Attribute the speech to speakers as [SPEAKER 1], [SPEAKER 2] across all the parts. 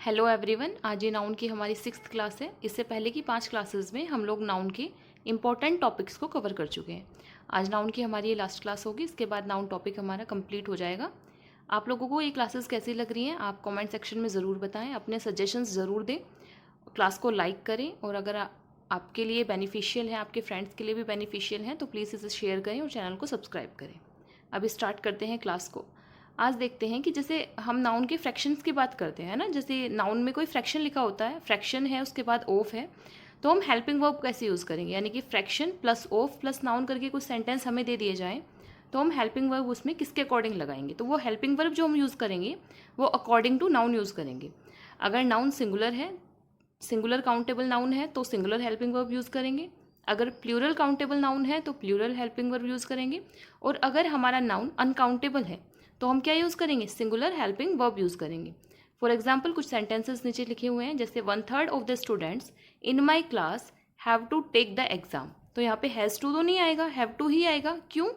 [SPEAKER 1] Hello everyone, आज ये noun की हमारी 6th क्लास है। इससे पहले की 5 क्लासेस में हम लोग नाउन के इंपॉर्टेंट टॉपिक्स को कवर कर चुके हैं। आज नाउन की हमारी ये लास्ट क्लास होगी, इसके बाद नाउन टॉपिक हमारा कंप्लीट हो जाएगा। आप लोगों को ये क्लासेस कैसी लग रही हैं आप कमेंट सेक्शन में ज़रूर बताएं, अपने सजेशंस ज़रूर दें, क्लास को लाइक करें और अगर आपके लिए बेनिफिशियल है, आपके फ्रेंड्स के लिए भी बेनिफिशियल है तो प्लीज़ इसे शेयर करें और चैनल को सब्सक्राइब करें। अभी स्टार्ट करते हैं क्लास को। आज देखते हैं कि जैसे हम नाउन के फ्रैक्शंस की बात करते हैं ना, जैसे नाउन में कोई फ्रैक्शन लिखा होता है, फ्रैक्शन है उसके बाद ऑफ है, तो हम हेल्पिंग वर्ब कैसे यूज़ करेंगे। यानी कि fraction plus of plus noun करके कुछ सेंटेंस हमें दे दिए जाएँ तो हम हेल्पिंग वर्ब उसमें किसके अकॉर्डिंग लगाएंगे। तो वो हेल्पिंग वर्ब जो हम यूज़ करेंगे वो अकॉर्डिंग टू नाउन यूज़ करेंगे। अगर नाउन सिंगुलर है, सिंगुलर काउंटेबल नाउन है तो सिंगुलर हेल्पिंग वर्ब यूज़ करेंगे। अगर प्लूरल काउंटेबल नाउन है तो प्लूरल हेल्पिंग वर्ब यूज़ करेंगे। और अगर हमारा नाउन अनकाउंटेबल है तो हम क्या यूज़ करेंगे, सिंगुलर हेल्पिंग वर्ब यूज़ करेंगे। फॉर एग्जाम्पल कुछ सेंटेंसेस नीचे लिखे हुए हैं, जैसे 1/3 of the students in my class have to take the exam. तो यहाँ पे हैज़ टू तो नहीं आएगा, हैव टू ही आएगा। क्यों?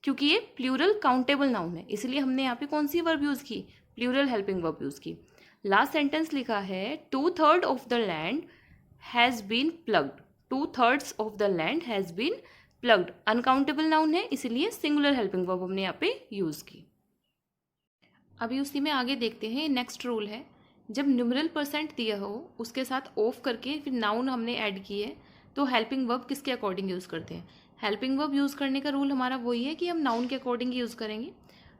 [SPEAKER 1] क्योंकि ये प्लूरल काउंटेबल नाउन है, इसलिए हमने यहाँ पे कौन सी वर्ब यूज़ की, प्लूरल हेल्पिंग वर्ब यूज़ की। लास्ट सेंटेंस लिखा है 2/3 of the land has been plugged. 2/3 of the land has been plugged uncountable noun है, इसलिए सिंगुलर हेल्पिंग वर्ब हमने यहाँ पे यूज़ की। अभी उसी में आगे देखते हैं। नेक्स्ट रूल है, जब न्यूमरल परसेंट दिया हो उसके साथ ऑफ करके फिर नाउन हमने ऐड की है तो हेल्पिंग वर्ब किसके अकॉर्डिंग यूज़ करते हैं। हेल्पिंग वर्ब यूज़ करने का रूल हमारा वही है कि हम नाउन के अकॉर्डिंग यूज़ करेंगे।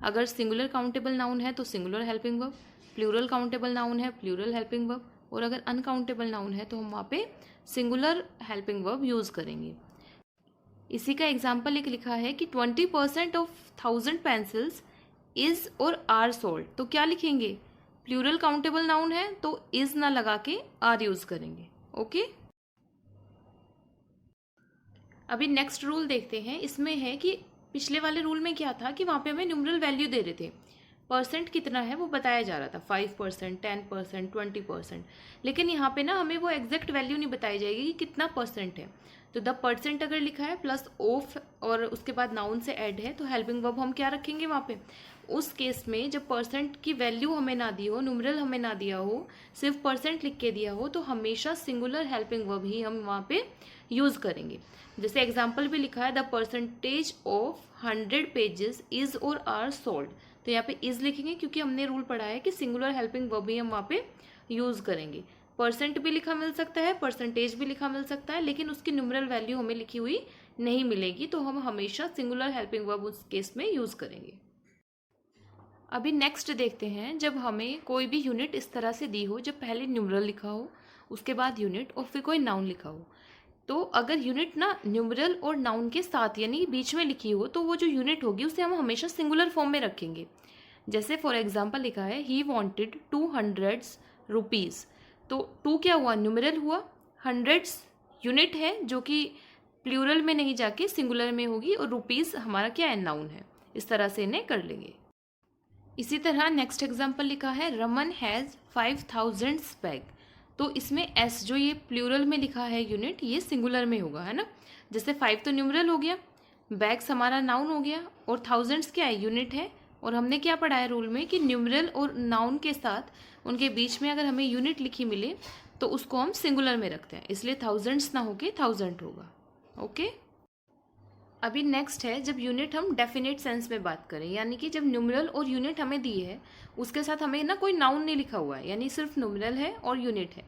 [SPEAKER 1] अगर सिंगुलर काउंटेबल नाउन है तो singular helping verb, plural countable noun है प्लूरल हेल्पिंग वर्ब, और अगर अनकाउंटेबल नाउन है तो हम वहाँ पे सिंगुलर हेल्पिंग वर्ब यूज़ करेंगे। इसी का एग्जाम्पल एक लिखा है कि 20% ऑफ 1000 पेंसिल्स इज और आर सोल्ड। तो क्या लिखेंगे, प्लूरल काउंटेबल नाउन है तो इज ना लगा के आर यूज करेंगे। ओके, अभी नेक्स्ट रूल देखते हैं। इसमें है कि पिछले वाले रूल में क्या था कि वहाँ पे हमें न्यूमरल वैल्यू दे रहे थे, परसेंट कितना है वो बताया जा रहा था, 5%, 10%, 20%। लेकिन यहाँ पे ना हमें वो एग्जैक्ट वैल्यू नहीं बताई जाएगी कि कितना परसेंट है। तो द परसेंट अगर लिखा है प्लस ऑफ और उसके बाद नाउन से ऐड है तो हेल्पिंग वर्ब हम क्या रखेंगे वहाँ पे। उस केस में जब परसेंट की वैल्यू हमें ना दी हो, न्यूमरल हमें ना दिया हो, सिर्फ परसेंट लिख के दिया हो, तो हमेशा सिंगुलर हेल्पिंग वर्ब ही हम वहाँ पे यूज़ करेंगे। जैसे एग्जाम्पल भी लिखा है the percentage of 100 pages is और आर सोल्ड। तो यहाँ पे इज लिखेंगे क्योंकि हमने रूल पढ़ा है कि सिंगुलर हेल्पिंग वर्ब ही हम वहाँ पे यूज़ करेंगे। परसेंट भी लिखा मिल सकता है, परसेंटेज भी लिखा मिल सकता है, लेकिन उसकी न्यूमरल वैल्यू हमें लिखी हुई नहीं मिलेगी, तो हम हमेशा सिंगुलर हेल्पिंग वर्ब उस केस में यूज़ करेंगे। अभी नेक्स्ट देखते हैं, जब हमें कोई भी यूनिट इस तरह से दी हो, जब पहले न्यूमरल लिखा हो उसके बाद यूनिट और फिर कोई नाउन लिखा हो, तो अगर यूनिट ना न्यूमरल और नाउन के साथ यानी बीच में लिखी हो तो वो जो यूनिट होगी उसे हम हमेशा सिंगुलर फॉर्म में रखेंगे। जैसे फॉर एग्जाम्पल लिखा है ही वॉन्टेड 200 रुपीज़। तो 2 क्या हुआ, न्यूमरल हुआ, 100 यूनिट है जो कि प्लूरल में नहीं जाके सिंगुलर में होगी, और रुपीज़ हमारा क्या है, नाउन है। इस तरह से इन्हें कर लेंगे। इसी तरह नेक्स्ट एग्जाम्पल लिखा है रमन हैज़ 5000 बैग। तो इसमें एस जो ये प्लूरल में लिखा है यूनिट, ये सिंगुलर में होगा, है ना। जैसे 5 तो न्यूमरल हो गया, बैग्स हमारा नाउन हो गया, और थाउजेंड्स क्या है, यूनिट है। और हमने क्या पढ़ा है रूल में कि न्यूमरल और नाउन के साथ उनके बीच में अगर हमें यूनिट लिखी मिले तो उसको हम सिंगुलर में रखते हैं, इसलिए थाउजेंड्स ना होके 1000 होगा। ओके, अभी नेक्स्ट है, जब यूनिट हम डेफिनेट सेंस में बात करें, यानी कि जब न्यूमरल और यूनिट हमें दी है उसके साथ हमें ना कोई नाउन नहीं लिखा हुआ है, यानी सिर्फ न्यूमरल है और यूनिट है,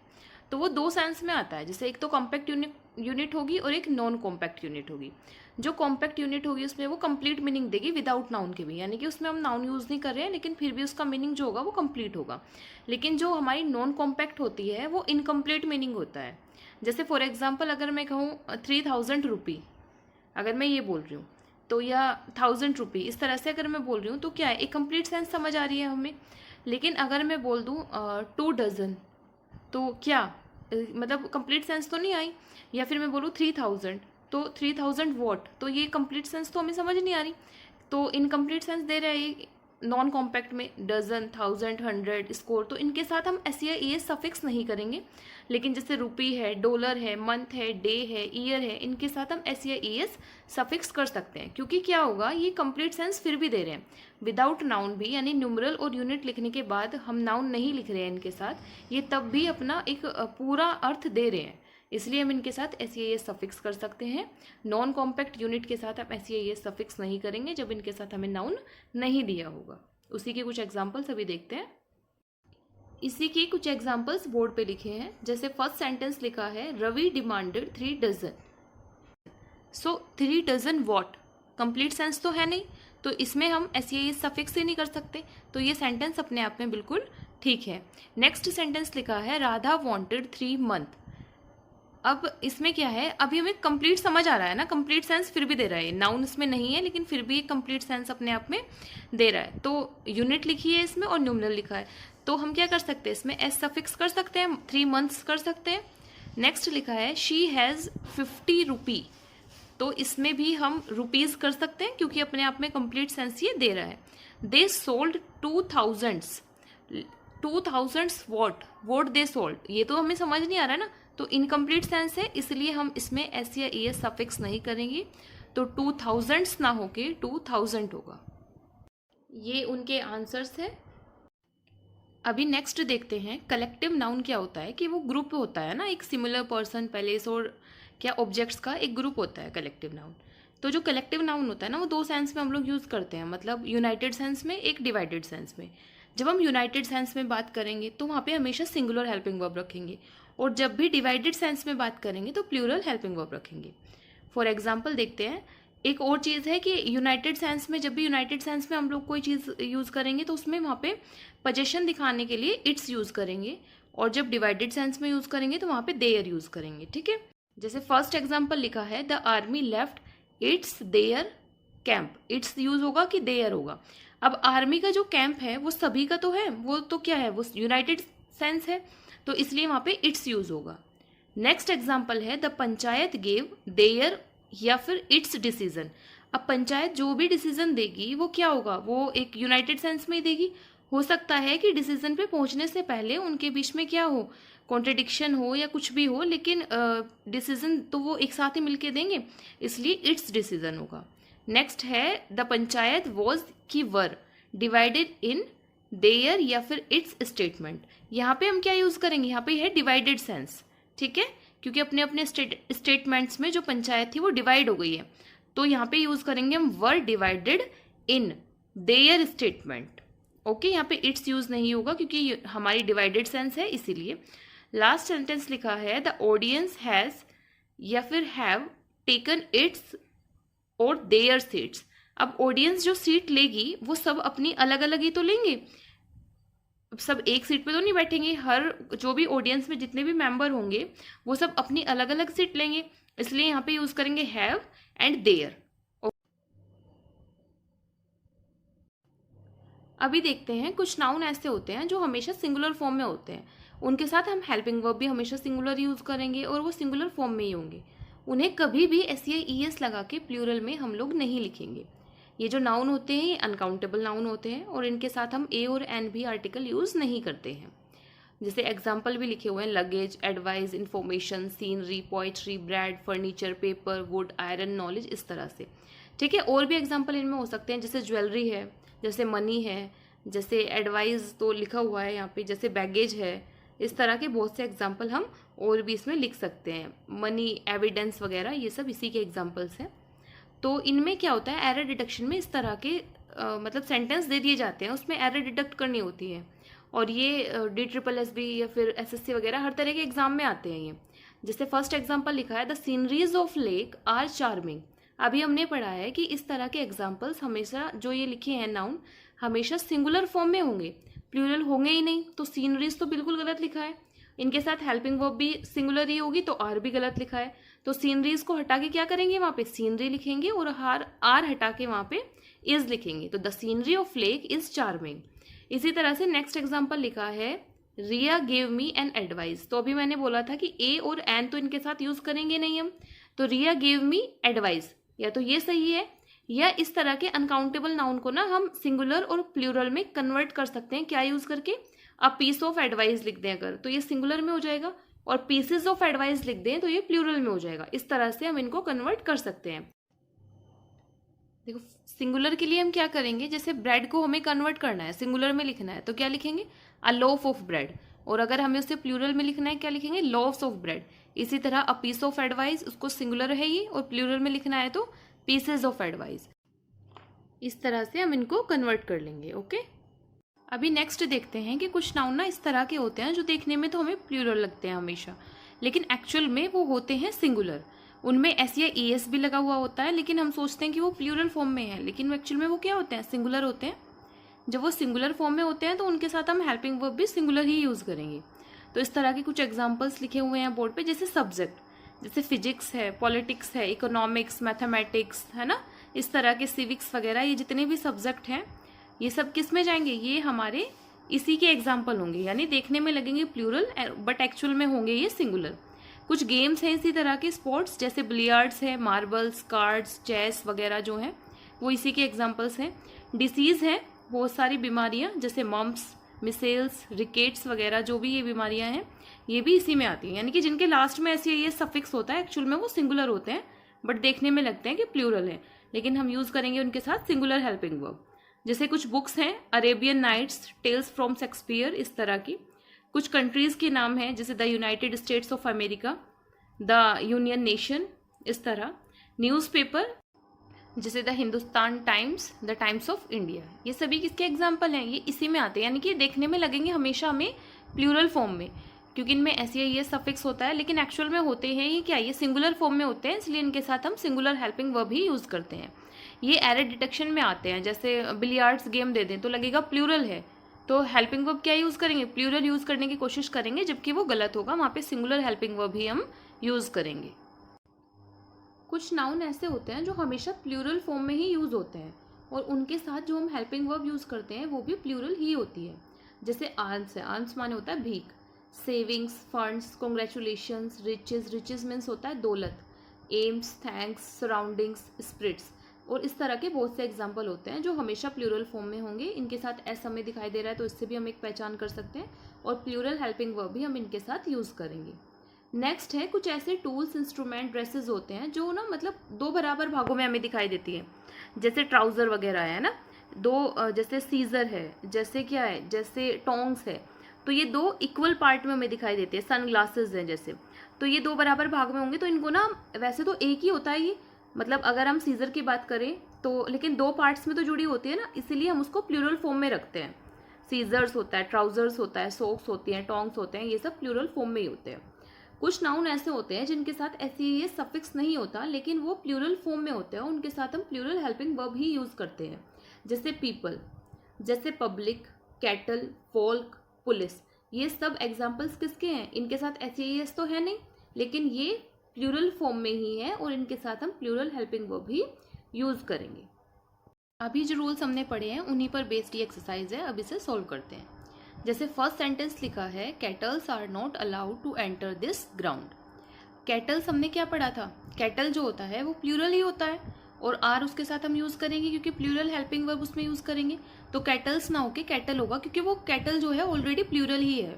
[SPEAKER 1] तो वो 2 सेंस में आता है। जैसे एक तो कॉम्पैक्ट यूनिट होगी और एक नॉन कॉम्पैक्ट यूनिट होगी। जो कॉम्पैक्ट यूनिट होगी उसमें वो कंप्लीट मीनिंग देगी विदाउट नाउन के भी, यानी कि उसमें हम नाउन यूज़ नहीं कर रहे हैं लेकिन फिर भी उसका मीनिंग जो होगा वो कंप्लीट होगा। लेकिन जो हमारी नॉन कॉम्पैक्ट होती है वो इनकम्प्लीट मीनिंग होता है। जैसे फॉर एग्जाम्पल अगर मैं कहूँ 3000 रुपी, अगर मैं ये बोल रही हूँ तो, या 1000 रुपी, इस तरह से अगर मैं बोल रही हूँ तो क्या है, एक कंप्लीट सेंस समझ आ रही है हमें। लेकिन अगर मैं बोल दूँ 2 डजन, तो क्या मतलब कंप्लीट सेंस तो नहीं आई। या फिर मैं बोलूँ 3000, तो 3000 वॉट, तो ये कंप्लीट सेंस तो हमें समझ नहीं आ रही, तो इनकम्प्लीट सेंस दे रहा है ये। नॉन कॉम्पैक्ट में डजन, 1000, 100, स्कोर, तो इनके साथ हम एस या ई सफिक्स नहीं करेंगे। लेकिन जैसे रुपी है, डॉलर है, मंथ है, डे है, ईयर है, इनके साथ हम एस या ई सफिक्स कर सकते हैं। क्योंकि क्या होगा, ये कंप्लीट सेंस फिर भी दे रहे हैं विदाउट नाउन भी, यानी न्यूमरल और यूनिट लिखने के बाद हम नाउन नहीं लिख रहे हैं इनके साथ, ये तब भी अपना एक पूरा अर्थ दे रहे हैं। इसलिए हम इनके साथ एस या ई सफिक्स कर सकते हैं। नॉन कॉम्पैक्ट यूनिट के साथ हम एस या ई सफिक्स नहीं करेंगे जब इनके साथ हमें नाउन नहीं दिया होगा। उसी के कुछ एग्जाम्पल्स अभी देखते हैं। इसी के कुछ एग्जाम्पल्स बोर्ड पे लिखे हैं। जैसे फर्स्ट सेंटेंस लिखा है, Ravi demanded 3 dozen. So 3 dozen what, complete sense तो है नहीं, तो इसमें हम एस या ई सफिक्स से नहीं कर सकते, तो ये सेंटेंस अपने आप में बिल्कुल ठीक है। नेक्स्ट सेंटेंस लिखा है, राधा वॉन्टेड 3 मंथ। अब इसमें क्या है, अभी हमें कंप्लीट समझ आ रहा है ना, कंप्लीट सेंस फिर भी दे रहा है, नाउन इसमें नहीं है लेकिन फिर भी कंप्लीट सेंस अपने आप में दे रहा है। तो यूनिट लिखी है इसमें और न्यूमरल लिखा है, तो हम क्या कर सकते हैं, इसमें एस सफिक्स कर सकते हैं, 3 मंथ्स कर सकते हैं। नेक्स्ट लिखा है, शी हैज़ 50 रुपी, तो इसमें भी हम रुपीज कर सकते हैं क्योंकि अपने आप में कंप्लीट सेंस ये दे रहा है। They sold 2000 what they sold, ये तो हमें समझ नहीं आ रहा है ना, तो इनकम्प्लीट सेंस है, इसलिए हम इसमें एस या ई सफिक्स नहीं करेंगे, तो 2000 ना होके 2000 होगा। ये उनके आंसर्स है। अभी नेक्स्ट देखते हैं, कलेक्टिव नाउन क्या होता है, कि वो ग्रुप होता है ना, एक सिमिलर पर्सन, प्लेस और क्या ऑब्जेक्ट्स का एक ग्रुप होता है कलेक्टिव नाउन। तो जो कलेक्टिव नाउन होता है ना, वो 2 सेंस में हम लोग यूज़ करते हैं, मतलब यूनाइटेड सेंस में, एक डिवाइडेड सेंस में। जब हम यूनाइटेड सेंस में बात करेंगे तो वहाँ पे हमेशा सिंगुलर हेल्पिंग वर्ब रखेंगे, और जब भी डिवाइडेड सेंस में बात करेंगे तो प्लूरल हेल्पिंग वर्ब रखेंगे। फॉर एग्जाम्पल देखते हैं, एक और चीज़ है कि यूनाइटेड सेंस में, जब भी यूनाइटेड सेंस में हम लोग कोई चीज़ यूज़ करेंगे तो उसमें वहाँ पे पोजीशन दिखाने के लिए इट्स यूज़ करेंगे, और जब डिवाइडेड सेंस में यूज़ करेंगे तो वहाँ पे देयर यूज़ करेंगे। ठीक है, जैसे फर्स्ट एग्जाम्पल लिखा है, the army left its their camp, its use होगा कि देयर होगा। अब आर्मी का जो कैंप है वो सभी का तो है, वो तो क्या है, वो यूनाइटेड सेंस है, तो इसलिए वहाँ पे इट्स यूज़ होगा। नेक्स्ट एग्जाम्पल है, द पंचायत गेव देयर या फिर इट्स डिसीजन। अब पंचायत जो भी डिसीजन देगी वो क्या होगा, वो एक यूनाइटेड सेंस में ही देगी। हो सकता है कि डिसीजन पे पहुंचने से पहले उनके बीच में क्या हो, कॉन्ट्रडिक्शन हो या कुछ भी हो, लेकिन डिसीजन तो वो एक साथ ही मिलके देंगे, इसलिए इट्स डिसीजन होगा। नेक्स्ट है, द पंचायत वॉज की वर डिवाइडेड इन देयर या फिर इट्स स्टेटमेंट। यहाँ पे हम क्या यूज़ करेंगे, यहाँ पे है डिवाइडेड सेंस। ठीक है, क्योंकि अपने अपने स्टेटमेंट्स में जो पंचायत थी वो डिवाइड हो गई है, तो यहाँ पे यूज़ करेंगे हम were divided in their statement. Okay, यहाँ पे इट्स यूज़ नहीं होगा क्योंकि हमारी डिवाइडेड सेंस है, इसीलिए। लास्ट सेंटेंस लिखा है, द ऑडियंस हैज़ या फिर हैव टेकन इट्स और देयर सीट्स। अब ऑडियंस जो सीट लेगी वो सब अपनी अलग अलग ही तो लेंगे, सब एक सीट पे तो नहीं बैठेंगे, हर जो भी ऑडियंस में जितने भी मेंबर होंगे वो सब अपनी अलग अलग सीट लेंगे, इसलिए यहाँ पे यूज करेंगे हैव एंड देयर। अभी देखते हैं, कुछ नाउन ऐसे होते हैं जो हमेशा सिंगुलर फॉर्म में होते हैं, उनके साथ हम हेल्पिंग वर्ब भी हमेशा सिंगुलर यूज करेंगे और वो सिंगुलर फॉर्म में ही होंगे, उन्हें कभी भी एस या ई एस लगा के प्लूरल में हम लोग नहीं लिखेंगे। ये जो नाउन होते हैं ये अनकाउंटेबल नाउन होते हैं और इनके साथ हम ए और एन भी आर्टिकल यूज़ नहीं करते हैं। जैसे एग्जाम्पल भी लिखे हुए हैं, luggage, advice, information, scenery, poetry, bread, furniture, paper, would, iron, knowledge, इस तरह से। ठीक है, और भी एग्जाम्पल इनमें हो सकते हैं, जैसे ज्वेलरी है, जैसे मनी है, जैसे एडवाइस तो लिखा हुआ है यहाँ पे, जैसे बैगेज है, इस तरह के बहुत से एग्जाम्पल हम और भी इसमें लिख सकते हैं। मनी, एविडेंस वगैरह, ये सब इसी के एग्जाम्पल्स हैं। तो इनमें क्या होता है, एरर डिडक्शन में इस तरह के मतलब सेंटेंस दे दिए जाते हैं, उसमें एरर डिडक्ट करनी होती है, और ये DSSB या फिर SSC वगैरह हर तरह के एग्जाम में आते हैं ये। जैसे फर्स्ट एग्जाम्पल लिखा है, the sceneries of lake are charming. अभी हमने पढ़ा है कि इस तरह के एग्जाम्पल्स हमेशा जो ये लिखे हैं नाउन हमेशा सिंगुलर फॉर्म में होंगे, प्लूरल होंगे ही नहीं, तो सीनरीज तो बिल्कुल गलत लिखा है। इनके साथ हेल्पिंग वर्ब भी सिंगुलर ही होगी, तो आर भी गलत लिखा है, तो सीनरीज को हटा के क्या करेंगे, वहाँ पे सीनरी लिखेंगे और आर हटा के वहाँ पे इज लिखेंगे, तो the scenery of lake is charming. इसी तरह से नेक्स्ट एग्जाम्पल लिखा है, रिया गेव मी एन एडवाइस। तो अभी मैंने बोला था कि ए और एन तो इनके साथ यूज करेंगे नहीं हम, तो रिया गेव मी एडवाइस, या तो ये सही है या इस तरह के अनकाउंटेबल नाउन को ना हम सिंगुलर और प्लूरल में कन्वर्ट कर सकते हैं। क्या यूज करके? अ पीस ऑफ एडवाइस लिख दें अगर, तो ये सिंगुलर में हो जाएगा, और पीसेस ऑफ एडवाइस लिख दें तो ये प्लूरल में हो जाएगा। इस तरह से हम इनको कन्वर्ट कर सकते हैं। देखो सिंगुलर के लिए हम क्या करेंगे, जैसे ब्रेड को हमें कन्वर्ट करना है, सिंगुलर में लिखना है, तो क्या लिखेंगे? अ लोफ ऑफ ब्रेड। और अगर हमें उसे प्लूरल में लिखना है, क्या लिखेंगे? Loaves of bread. इसी तरह अ पीस ऑफ एडवाइस, उसको सिंगुलर है ये, और प्लूरल में लिखना है तो पीसेज ऑफ एडवाइस। इस तरह से हम इनको कन्वर्ट कर लेंगे। ओके, अभी नेक्स्ट देखते हैं कि कुछ नाउन ना इस तरह के होते हैं जो देखने में तो हमें प्लूरल लगते हैं हमेशा, लेकिन एक्चुअल में वो होते हैं सिंगुलर। उनमें एस या ई एस भी लगा हुआ होता है, लेकिन हम सोचते हैं कि वो प्लूरल फॉर्म में है, लेकिन एक्चुअल में वो क्या होते हैं? सिंगुलर होते हैं। जब वो सिंगुलर फॉर्म में होते हैं तो उनके साथ हम हेल्पिंग वर्ब भी सिंगुलर ही यूज़ करेंगे। तो इस तरह के कुछ एग्जाम्पल्स लिखे हुए हैं बोर्ड पे, जैसे सब्जेक्ट, जैसे फिजिक्स है, पॉलिटिक्स है, इकोनॉमिक्स, मैथमेटिक्स, है ना, इस तरह के सिविक्स वगैरह, ये जितने भी सब्जेक्ट हैं ये सब किस में जाएंगे? ये हमारे इसी के एग्जाम्पल होंगे, यानी देखने में लगेंगे प्लूरल बट एक्चुअल में होंगे ये सिंगुलर। कुछ गेम्स हैं इसी तरह के, स्पोर्ट्स, जैसे बिलियर्ड्स है, मार्बल्स, कार्ड्स, चेस वगैरह जो हैं वो इसी के एग्जाम्पल्स हैं। डिसीज़ हैं, बहुत सारी बीमारियां, जैसे मम्प्स, मिसेल्स, रिकेट्स वगैरह, जो भी ये बीमारियां हैं ये भी इसी में आती हैं, यानी कि जिनके लास्ट में ऐसे ये सफिक्स होता है, एक्चुअल में वो सिंगुलर होते हैं बट देखने में लगते हैं कि प्लूरल है, लेकिन हम यूज़ करेंगे उनके साथ सिंगुलर हेल्पिंग वर्ब। जैसे कुछ बुक्स हैं, Arabian Nights, tales from Shakespeare, इस तरह की। कुछ कंट्रीज के नाम हैं, जैसे the United States of America, the union nation, इस तरह। न्यूज़पेपर, जैसे the Hindustan Times, the Times of India, ये सभी किसके एग्जाम्पल हैं? ये इसी में आते हैं, यानी कि देखने में लगेंगे हमेशा हमें प्लूरल फॉर्म में, क्योंकि इनमें ऐसे ये सफिक्स होता है, लेकिन एक्चुअल में होते हैं ये क्या? ये सिंगुलर फॉर्म में होते हैं, इसलिए इनके साथ हम सिंगुलर हेल्पिंग वर्ब ही यूज़ करते हैं। ये एरर डिटेक्शन में आते हैं, जैसे बिलियर्ड्स गेम दे दें तो लगेगा प्लूरल है, तो हेल्पिंग वर्ब क्या यूज़ करेंगे? प्लूरल यूज़ करने की कोशिश करेंगे, जबकि वो गलत होगा, वहाँ पे सिंगुलर हेल्पिंग वर्ब ही हम यूज़ करेंगे। कुछ नाउन ऐसे होते हैं जो हमेशा प्लूरल फॉर्म में ही यूज़ होते हैं, और उनके साथ जो हम हेल्पिंग वर्ब यूज़ करते हैं वो भी प्लूरल ही होती है। जैसे आर्न्स है, आर्न्स माने होता है भीख, savings, funds, congratulations, riches, riches means होता है दौलत, एम्स, थैंक्स, सराउंडिंग्स, स्प्रिट्स, और इस तरह के बहुत से एग्जाम्पल होते हैं जो हमेशा प्लूरल फॉर्म में होंगे। इनके साथ एस हमें दिखाई दे रहा है तो इससे भी हम एक पहचान कर सकते हैं, और प्लूरल हेल्पिंग वर्ब भी हम इनके साथ यूज़ करेंगे। नेक्स्ट है, कुछ ऐसे टूल्स, इंस्ट्रूमेंट, ड्रेसेस होते हैं जो ना मतलब दो बराबर भागों में हमें दिखाई देती है, जैसे ट्राउज़र वगैरह है ना, दो, जैसे सीजर है, जैसे क्या है, जैसे टोंग्स है, तो ये दो इक्वल पार्ट में हमें दिखाई देते हैं। सन ग्लासेस हैं जैसे, तो ये दो बराबर भाग में होंगे, तो इनको ना वैसे तो एक ही होता है ये, मतलब अगर हम सीजर की बात करें तो, लेकिन दो पार्ट्स में तो जुड़ी होती है ना, इसीलिए हम उसको प्लूरल फॉर्म में रखते हैं। सीजर्स होता है, ट्राउजर्स होता है, सॉक्स होती हैं, टोंग्स होते हैं, ये सब प्लूरल फॉर्म में ही होते हैं। कुछ नाउन ऐसे होते हैं जिनके साथ ऐसे ये सफिक्स नहीं होता, लेकिन वो प्लूरल फॉर्म में होते हैं, उनके साथ हम प्लूरल हेल्पिंग वर्ब ही यूज़ करते हैं। जैसे पीपल, जैसे पब्लिक, कैटल, फोल्क, पुलिस, ये सब एग्जाम्पल्स किसके हैं? इनके साथ एस तो है नहीं, लेकिन ये प्लूरल फॉर्म में ही है, और इनके साथ हम प्लूरल हेल्पिंग वर्ब ही यूज़ करेंगे। अभी जो रूल्स हमने पढ़े हैं उन्हीं पर बेस्ड ये एक्सरसाइज है, अब इसे सॉल्व करते हैं। जैसे फर्स्ट सेंटेंस लिखा है, cattles are not allowed to enter this ground. Cattles हमने क्या पढ़ा था? कैटल जो होता है वो प्लूरल ही होता है, और आर उसके साथ हम यूज़ करेंगे क्योंकि प्लूरल हेल्पिंग वर्ब उसमें यूज़ करेंगे, तो कैटल्स ना होके कैटल होगा, क्योंकि वो कैटल जो है ऑलरेडी प्लूरल ही है।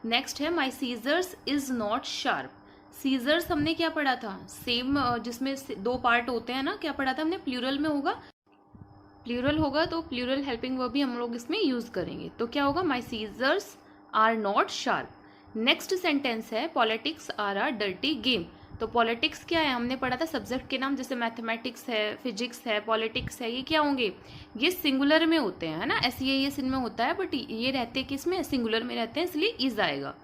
[SPEAKER 1] नेक्स्ट है, my scissors is not sharp. Scissors हमने क्या पढ़ा था? सेम, जिसमें दो पार्ट होते हैं ना, क्या पढ़ा था हमने? प्लूरल में होगा, प्लूरल होगा तो प्लूरल हेल्पिंग वर्ब भी हम लोग इसमें यूज़ करेंगे, तो क्या होगा? My scissors are not sharp. Next sentence है, politics are a dirty game. तो पॉलिटिक्स क्या है? हमने पढ़ा था सब्जेक्ट के नाम, जैसे मैथमेटिक्स है, फिजिक्स है, पॉलिटिक्स है, ये क्या होंगे? ये सिंगुलर में होते हैं, है ना, एस इनमें होता है, बट ये रहते किसमें? सिंगुलर में रहते हैं, इसलिए इज आएगा,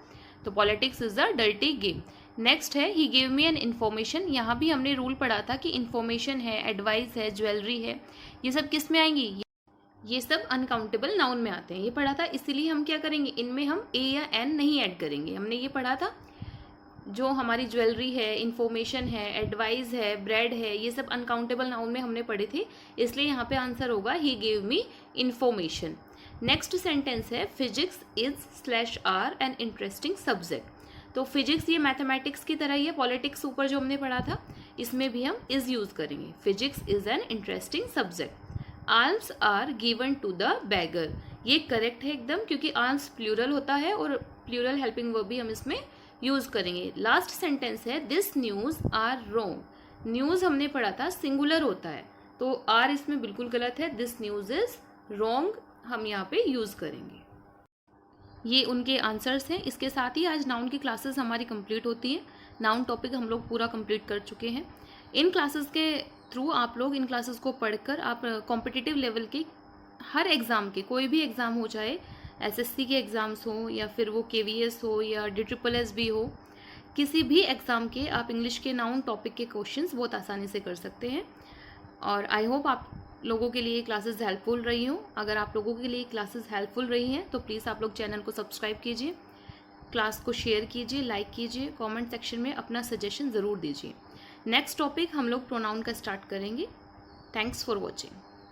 [SPEAKER 1] तो politics is a dirty game. Next है, he gave me an information. यहाँ भी हमने रूल पढ़ा था कि इन्फॉर्मेशन है, एडवाइस है, ज्वेलरी है, ये सब किस में आएंगी? ये सब अनकाउंटेबल नाउन में आते हैं, ये पढ़ा था, इसीलिए हम क्या करेंगे, इनमें हम ए या एन नहीं ऐड करेंगे। हमने ये पढ़ा था, जो हमारी ज्वेलरी है, इन्फॉर्मेशन है, एडवाइस है, ब्रेड है, ये सब अनकाउंटेबल नाउन में हमने पढ़े थे, इसलिए यहाँ पे आंसर होगा he gave me information. Next sentence है, physics is / are an interesting subject. तो फिजिक्स ये मैथमेटिक्स की तरह ही है, पॉलिटिक्स ऊपर जो हमने पढ़ा था इसमें भी हम इज यूज करेंगे। Physics is an interesting subject. Alms are given to the beggar, ये करेक्ट है एकदम, क्योंकि आल्म्स प्लूरल होता है और प्लूरल हेल्पिंग वर्ब भी हम इसमें यूज करेंगे। लास्ट सेंटेंस है this news are wrong. News हमने पढ़ा था सिंगुलर होता है, तो आर इसमें बिल्कुल गलत है, दिस न्यूज इज रॉन्ग हम यहाँ पे यूज करेंगे। ये उनके आंसर्स हैं। इसके साथ ही आज नाउन की क्लासेस हमारी कंप्लीट होती हैं। नाउन टॉपिक हम लोग पूरा कंप्लीट कर चुके हैं। इन क्लासेस के थ्रू आप लोग इन क्लासेस को पढ़कर आप कॉम्पिटिटिव लेवल के हर एग्ज़ाम के, कोई भी एग्ज़ाम हो, चाहे एसएससी के एग्ज़ाम्स हो या फिर वो केवीएस हो या DSSS भी हो, किसी भी एग्ज़ाम के आप इंग्लिश के नाउन टॉपिक के क्वेश्चंस बहुत आसानी से कर सकते हैं। और आई होप आप लोगों के लिए क्लासेस हेल्पफुल रही हूँ। अगर आप लोगों के लिए क्लासेस हेल्पफुल रही हैं तो प्लीज़ आप लोग चैनल को सब्सक्राइब कीजिए, क्लास को शेयर कीजिए, लाइक कीजिए, कमेंट सेक्शन में अपना सजेशन ज़रूर दीजिए। नेक्स्ट टॉपिक हम लोग प्रोनाउन का स्टार्ट करेंगे। Thanks for watching.